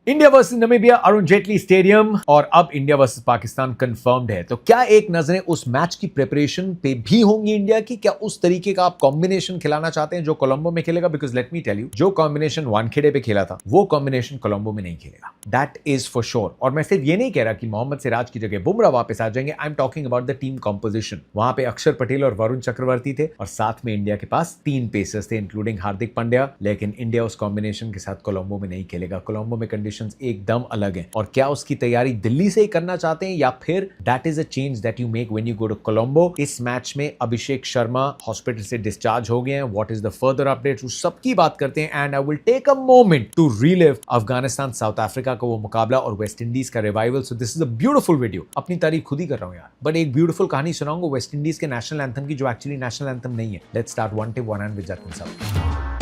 India versus Namibia Arun Jaitley stadium और अब India versus Pakistan confirmed है। तो क्या एक नजरें उस मैच की प्रिपरेशन पे भी होंगी इंडिया की? क्या उस तरीके का आप कॉम्बिनेशन खिलाना चाहते हैं जो कोलंबो में खेलेगा? Because let me tell you, जो कॉम्बिनेशन वानखेड़े पे खेला था वो कॉम्बिनेशन कोलंबो में नहीं खेलेगा, दैट इज फॉर श्योर। और मैं सिर्फ ये नहीं कह रहा कि मोहम्मद सिराज की जगह बुमराह वापस आ जाएंगे, I am talking about the team composition. वहां पे अक्षर पटेल और वरुण चक्रवर्ती थे और साथ में इंडिया के पास 3 पेसर्स थे इंक्लूडिंग हार्दिक पांड्या, लेकिन इंडिया उस कॉम्बिनेशन के साथ कोलंबो में नहीं खेलेगा। कोलंबो में कंडीशंस एकदम अलग है। और क्या उसकी तैयारी दिल्ली से ही करना चाहते हैं या फिर that is a change that you make when you go to Colombo? इस मैच में अभिषेक शर्मा हॉस्पिटल से डिस्चार्ज हो गए हैं। What is the further updates, उस सबकी बात करते हैं। And I will take a moment to relive Afghanistan South Africa का वो मुकाबला और वेस्ट इंडीज का revival. So this is a beautiful video. अपनी तारीफ खुद ही कर रहा हूं यार, बट एक ब्यूटीफुल कहानी सुनाऊंगा वेस्ट इंडीज के नेशनल एंथम की, जो एक्चुअली नेशनल एंथम नहीं है। Let's start one tip one hand with Jatin sahab.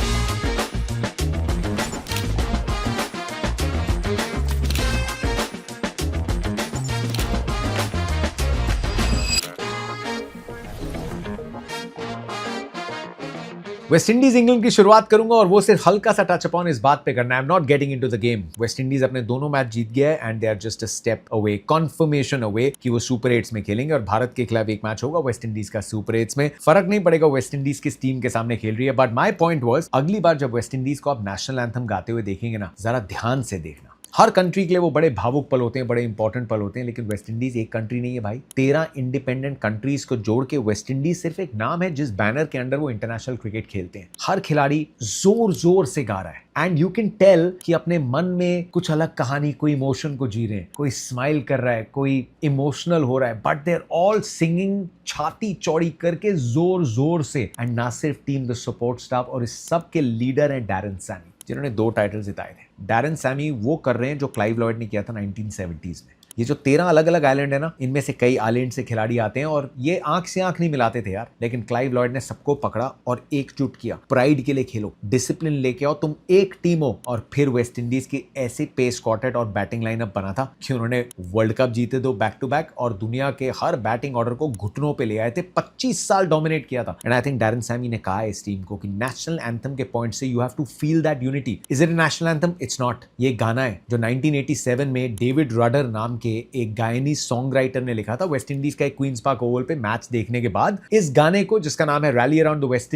West Indies England की शुरुआत करूंगा और वो सिर्फ हल्का सा टच अपॉन इस बात पे करना है। I am not getting into the game. West Indies अपने दोनों मैच जीत गया है and they are just a step away, confirmation away कि वो सुपर 8 में खेलेंगे। और भारत के खिलाफ एक मैच होगा वेस्ट इंडीज का सुपर 8 में। फर्क नहीं पड़ेगा वेस्ट इंडीज किस टीम के सामने खेल रही है। बट माई पॉइंट वाज, अगली बार जब वेस्ट इंडीज को आप नेशनल एंथम गाते हुए देखेंगे ना, जरा ध्यान से देखना। हर कंट्री के लिए वो बड़े भावुक पल होते हैं, बड़े इंपॉर्टेंट पल होते हैं, लेकिन वेस्ट इंडीज एक कंट्री नहीं है भाई। 13 इंडिपेंडेंट कंट्रीज को जोड़ के वेस्ट इंडीज सिर्फ एक नाम है जिस बैनर के अंडर वो इंटरनेशनल क्रिकेट खेलते हैं। हर खिलाड़ी जोर जोर से गा रहा है एंड यू कैन टेल कि अपने मन में कुछ अलग कहानी, कोई इमोशन को जी रहे हैं, कोई स्माइल कर रहा है, कोई इमोशनल हो रहा है, but they are all singing छाती चौड़ी करके जोर जोर से। एंड ना सिर्फ टीम, द सपोर्ट स्टाफ और इस सब के लीडर हैं डैरेन सैमी, जिन्होंने 2 टाइटल जिताए थे। डैरेन सैमी वो कर रहे हैं जो क्लाइव लॉयड ने किया था 1970s में। ये जो 13 अलग अलग आइलैंड है ना, इनमें से कई आइलैंड से खिलाड़ी आते हैं और ये आंख से आंख नहीं मिलाते थे यार, लेकिन क्लाइव लॉयड ने सबको पकड़ा और एकजुट किया। प्राइड के लिए खेलो, डिसिप्लिन लेके आओ, तुम एक टीम हो। और फिर वेस्ट इंडीज की ऐसे पेस क्वार्टेट और बैटिंग लाइनअप बना था कि उन्होंने वर्ल्ड कप जीते 2 बैक टू बैक और दुनिया के हर बैटिंग ऑर्डर को घुटनों पे ले आए थे। 25 साल डोमिनेट किया था। And I think Darren Sammy ने कहा इस टीम को कि नेशनल एंथम के पॉइंट से you have to feel that unity. Is it a national anthem? It's not. ये गाना है जो 1987 में डेविड रडर नाम के एक गायनी सॉन्ग राइटर ने लिखा था वेस्ट इंडीज का एक क्वींस पार्क ओवल पे मैच देखने के बाद। इस गाने को, जिसका नाम है rally around the West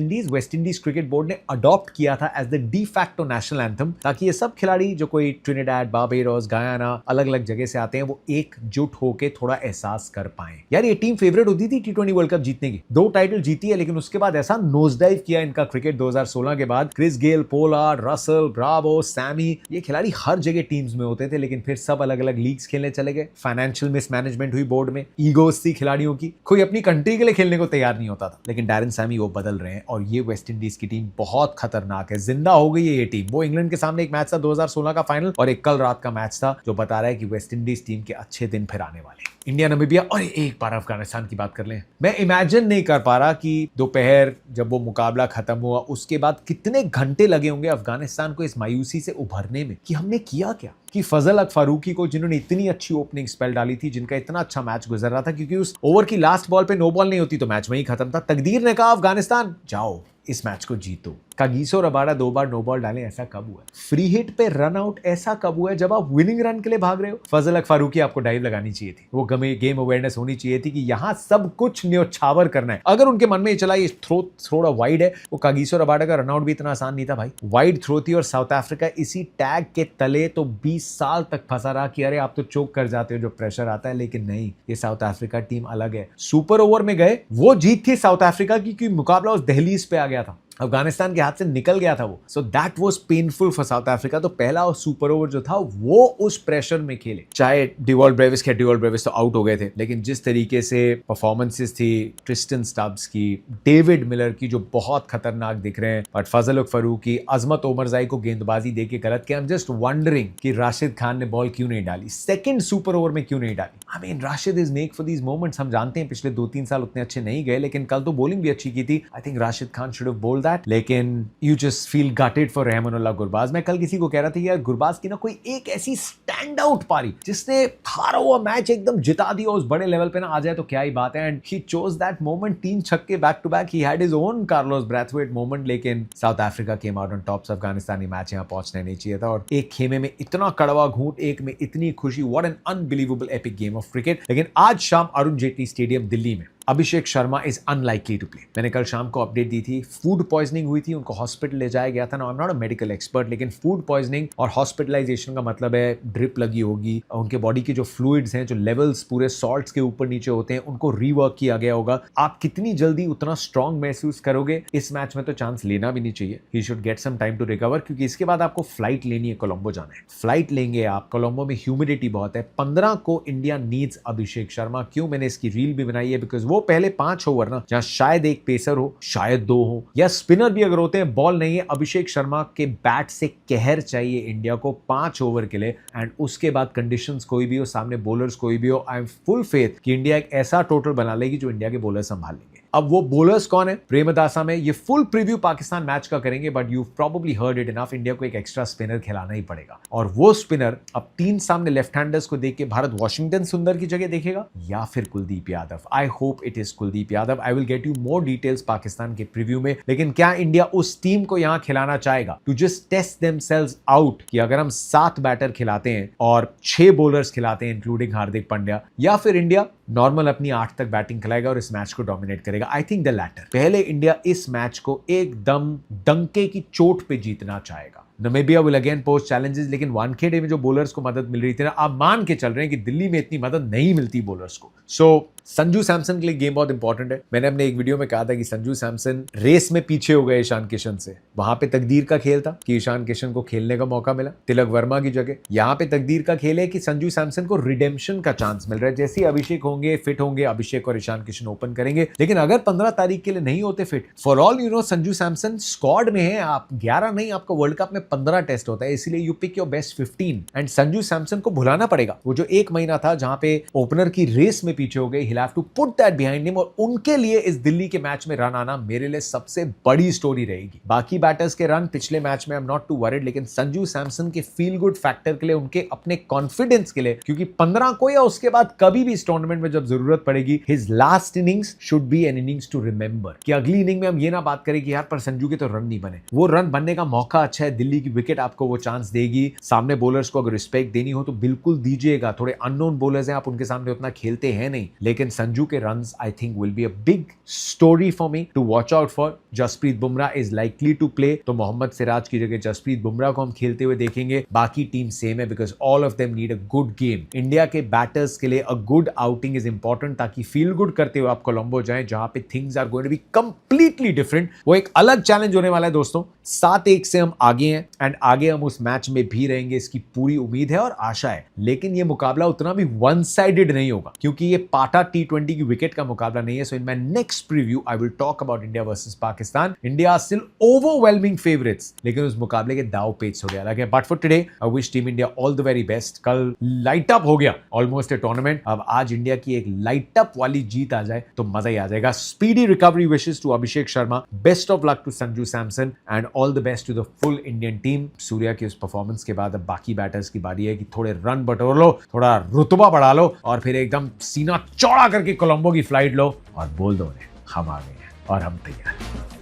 Indies cricket board ने अडॉप्ट किया था as the de facto national anthem, ताकि ये सब खिलाड़ी जो कोई ट्रिनिडाड, बारबाडोस, गयाना, अलग अलग जगह से आते हैं, वो एकजुट होकर थोड़ा एहसास कर पाए। यार ये टीम फेवरेट होती थी T20 वर्ल्ड कप जीतने की, 2 टाइटल जीती है, लेकिन उसके बाद ऐसा नोज डाइव किया इनका क्रिकेट 2016 के बाद। Chris Gayle, Pollard, Russell, Bravo, Sammy, ये खिलाड़ी हर जगह टीम्स में होते थे, लेकिन फिर सब अलग अलग लीग्स खेलने चले गए। फाइनेंशियल मिसमैनेजमेंट हुई बोर्ड में, ईगोस थी खिलाड़ियों की, कोई अपनी कंट्री के लिए खेलने को तैयार नहीं होता था। लेकिन डैरेन सैमी वो बदल रहे हैं और ये वेस्ट इंडीज की टीम बहुत खतरनाक है। जिंदा हो गई है ये टीम। वो इंग्लैंड के सामने एक मैच था 2016 का फाइनल, और एक कल रात का मैच था जो बता रहा है कि वेस्ट इंडीज टीम के अच्छे दिन फिर आने वाले। इंडिया, नामीबिया और एक बार अफगानिस्तान की बात कर लें। मैं इमेजिन नहीं कर पा रहा कि दोपहर जब वो मुकाबला खत्म हुआ उसके बाद कितने घंटे लगे होंगे अफगानिस्तान को इस मायूसी से उभरने में कि हमने किया क्या। कि फजल अक फारूकी को, जिन्होंने इतनी अच्छी ओपनिंग स्पेल डाली थी, जिनका इतना अच्छा मैच गुजर रहा था, क्योंकि उस ओवर की लास्ट बॉल पे नो बॉल नहीं होती तो मैच वहीं खत्म था, तकदीर ने कहा अफगानिस्तान जाओ इस मैच को जीतो। कागिसो रबाडा 2 बार नो बॉल डाले, ऐसा कब हुआ? फ्री हिट पे रन आउट ऐसा कब हुआ है जब आप विनिंग रन के लिए भाग रहे हो? फजल अक फारूकी, आपको डाइव लगानी चाहिए थी। वो गेम अवेयरनेस होनी चाहिए थी कि यहां सब कुछ न्योछावर करना है। अगर उनके मन में ये चला ये थ्रो थोड़ा वाइड है, वो कागिसो रबाडा का रन आउट भी इतना आसान नहीं था भाई। वाइड थ्रो थी और साउथ अफ्रीका इसी टैग के तले तो 20 साल तक फंसा रहा कि अरे आप तो चोक कर जाते हो जो प्रेशर आता है। लेकिन नहीं, ये साउथ अफ्रीका टीम अलग है। सुपर ओवर में गए, वो जीत थी साउथ अफ्रीका की, क्योंकि मुकाबला उस दहलीज पे आ गया था, अफगानिस्तान के हाथ से निकल गया था वो। So that was painful for south Africa. तो पहला और सुपर ओवर जो था वो उस प्रेशर में खेले। चाहे डिवॉल्ट ब्रेविस तो आउट हो गए थे, लेकिन जिस तरीके से परफॉर्मेंसेस थी ट्रिस्टन स्टब्स की, डेविड मिलर की, जो बहुत खतरनाक दिख रहे हैं, बट फजल अक फारूकी, अजमत ओमरजाई को गेंदबाजी देके गलत किया। आई एम जस्ट वंडरिंग कि राशिद खान ने बॉल क्यों नहीं डाली, सेकंड सुपर ओवर में क्यों नहीं डाली। I mean Rashid is make for these moments. हम जानते हैं पिछले 2-3 साल उतने अच्छे नहीं गए, लेकिन कल तो बॉलिंग भी अच्छी की थी। I think Rashid Khan should have bowled that, लेकिन you just feel gutted for Rahmanullah Gurbaz. मैं कल किसी को कह रहा था यार, गुरबाज की ना कोई एक ऐसी स्टैंड आउट पारी, जिसने हारा हुआ मैच एकदम जिता दिया, उस बड़े लेवल पे ना आ जाए तो क्या ही बात है। And he chose that moment, 3 छक्के back to back, he had his own Carlos Brathwaite moment, लेकिन South Africa came out on top. अफगानिस्तानी मैच यहाँ पहुंचने नहीं चाहिए था, और एक खेमे में इतना कड़वा घूंट, एक में इतनी खुशी, what an unbelievable epic game of cricket. लेकिन आज शाम अरुण जेटली स्टेडियम दिल्ली में Abhishek Sharma is unlikely to play. मैंने कल शाम को अपडेट दी थी, फूड पॉइजनिंग हुई थी, उनको हॉस्पिटल ले जाया गया था। Now I am not a medical expert, लेकिन फूड पॉइजनिंग और हॉस्पिटलाइजेशन का मतलब है ड्रिप लगी होगी, उनके बॉडी के जो फ्लूइड्स हैं, जो लेवल्स पूरे सॉल्ट्स के ऊपर नीचे होते हैं, उनको रीवर्क किया गया होगा। आप कितनी जल्दी उतना स्ट्रांग महसूस करोगे इस मैच में, तो चांस लेना भी नहीं चाहिए। He should get some time to recover, क्योंकि इसके बाद आपको फ्लाइट लेनी है, कोलंबो जाना है। फ्लाइट लेंगे आप, कोलंबो में ह्यूमिडिटी बहुत है। 15 को इंडिया नीड्स अभिषेक शर्मा। क्यों मैंने इसकी रील भी बनाई है, बिकॉज वो पहले 5 ओवर ना, जहां शायद एक पेसर हो, शायद 2 हो, या स्पिनर भी अगर होते हैं, बॉल नहीं है, अभिषेक शर्मा के बैट से कहर चाहिए इंडिया को 5 ओवर के लिए। एंड उसके बाद कंडीशंस कोई भी हो, सामने बॉलर्स कोई भी हो, आई एम फुल फेथ कि इंडिया एक ऐसा टोटल बना लेगी जो इंडिया के बॉलर संभाल लेंगे। अब वो बॉलर्स कौन है? प्रेमदासा में ये फुल प्रीव्यू पाकिस्तान मैच का करेंगे, but you probably heard it enough, India को एक एक्स्ट्रा स्पिनर खिलाना ही पड़ेगा। और वो स्पिनर, अब 3 सामने लेफ्ट हैंडर्स को देख के भारत वॉशिंगटन सुंदर की जगह देखेगा या फिर Kuldeep Yadav. I hope it is Kuldeep Yadav. I will get you more details Pakistan के प्रीव्यू में। लेकिन क्या इंडिया उस टीम को यहां खिलाना चाहेगा to just test themselves out, कि अगर हम 7 बैटर खिलाते हैं और 6 बॉलर्स खिलाते हैं इंक्लूडिंग हार्दिक पांड्या, या फिर इंडिया नॉर्मल अपनी 8 तक बैटिंग खिलाएगा और इस मैच को डोमिनेट करेगा? I think the latter. पहले इंडिया इस मैच को एकदम डंके की चोट पे जीतना चाहेगा। Namibia will again post challenges, लेकिन वानखेड़े में जो बॉलर्स को मदद मिल रही थी ना, आप मान के चल रहे हैं कि दिल्ली में इतनी मदद नहीं मिलती बॉलर्स को। सो संजू सैमसन के लिए गेम बहुत इंपॉर्टेंट है। मैंने अपने एक वीडियो में कहा था कि संजू सैमसन रेस में पीछे हो गए ईशान किशन से। वहां पे तकदीर का खेल था कि ईशान किशन को खेलने का मौका मिला तिलक वर्मा की जगह। यहाँ पे तकदीर का खेल है कि संजू सैमसन को रिडेम्पशन का चांस मिल रहा है। जैसे ही अभिषेक होंगे, फिट होंगे, अभिषेक और ईशान किशन ओपन करेंगे। लेकिन अगर 15 तारीख के लिए नहीं होते fit, for all you know, Sanju Samson squad में है। आप 11 नहीं, आपका वर्ल्ड कप में 15 टेस्ट होता है, इसीलिए you pick your best 15। And Sanju Samson को भुलाना पड़ेगा। वो जो 1 महीना था जहां पे ओपनर की रेस में पीछे हो गए, he'll have to put that behind him, और उनके लिए इस दिल्ली के मैच में रन आना मेरे लिए सबसे बड़ी स्टोरी रहेगी। बाकी बैटर्स के रन पिछले मैच में आई एम नॉट टू वरीड, लेकिन संजू सैमसन के फील गुड फैक्टर के लिए, उनके अपने कॉन्फिडेंस के लिए, क्योंकि 15 को या उसके बाद कभी भी इस टूर्नामेंट में जब जरूरत पड़ेगी, his last innings should be an innings to remember. कि अगली इनिंग में हम ये ना बात करें कि यार पर संजू के तो रन नहीं बने। वो रन बनने का मौका अच्छा है, दिल्ली की विकेट आपको वो चांस देगी। सामने बॉलर्स को अगर रिस्पेक्ट देनी हो तो बिल्कुल दीजिएगा। थोड़े अननोन बॉलर्स हैं, आप उनके सामने उतना खेलते हैं नहीं, लेकिन संजू के runs I think will be a big story for me to watch out for. Jasprit Bumrah is likely to play, तो मोहम्मद सिराज की जगह जसप्रीत बुमराह को हम खेलते हुए देखेंगे। बाकी टीम सेम है, because all of them need a good game. India के बैटर्स के लिए a good outing is important, ताकि फील गुड करते हुए आप कोलंबो जाएं, जहां पे things are going to be completely different. वो एक अलग चैलेंज होने वाला है दोस्तों। 7-1 से हम आगे हैं, एंड आगे हम उस मैच में भी रहेंगे, इसकी पूरी उम्मीद है और आशा है। लेकिन ये मुकाबला उतना भी वन साइडेड नहीं होगा, क्योंकि ये पाटा T20 की विकेट का मुकाबला नहीं है। So in my next preview I will talk about India versus Pakistan. India still overwhelming favourites, लेकिन उस मुकाबले के दाव पेच थोड़े अलग है। But for today I wish team India all the very best. कल लाइट अप हो गया ऑलमोस्ट ए टूर्नामेंट, अब आज इंडिया की एक लाइट अप वाली जीत आ जाए तो मजा ही आ जाएगा। Speedy recovery wishes to Abhishek Sharma, best of luck to Sanju Samson, and all the best to the full Indian team. Surya की उस परफॉर्मेंस के बाद अब बाकी बैटर्स की बारी है कि थोड़े रन बटोर लो, थोड़ा रुतबा बढ़ा लो, और फिर एकदम सीना चौड़ा करके कोलंबो की फ्लाइट लो और बोल दो उन्हें हम आ गए हैं और हम तैयार हैं।